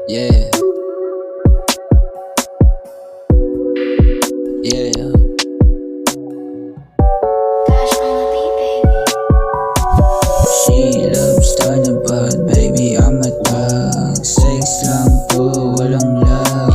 Yeah. Yeah. She loves talking about baby, I'm a thug. Sex lang to, walang love.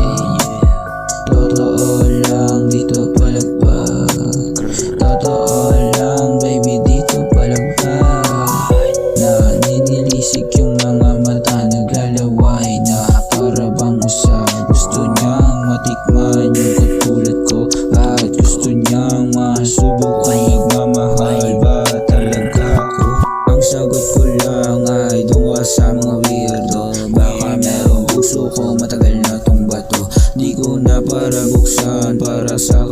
Totoo lang, dito palagpag. Totoo lang, baby, dito palagpag. Naninilisik yung mga mata, naglalaway na para bang usap. Gusto niyang matikman yung katulad ko, at gusto niyang masubok ang nagmamahal. Ba talaga ako? Ang sagot ko lang ay doon ka sa mga weirdo. Baka merong puso ko, matagal na tong bato. Di ko na para buksan para sa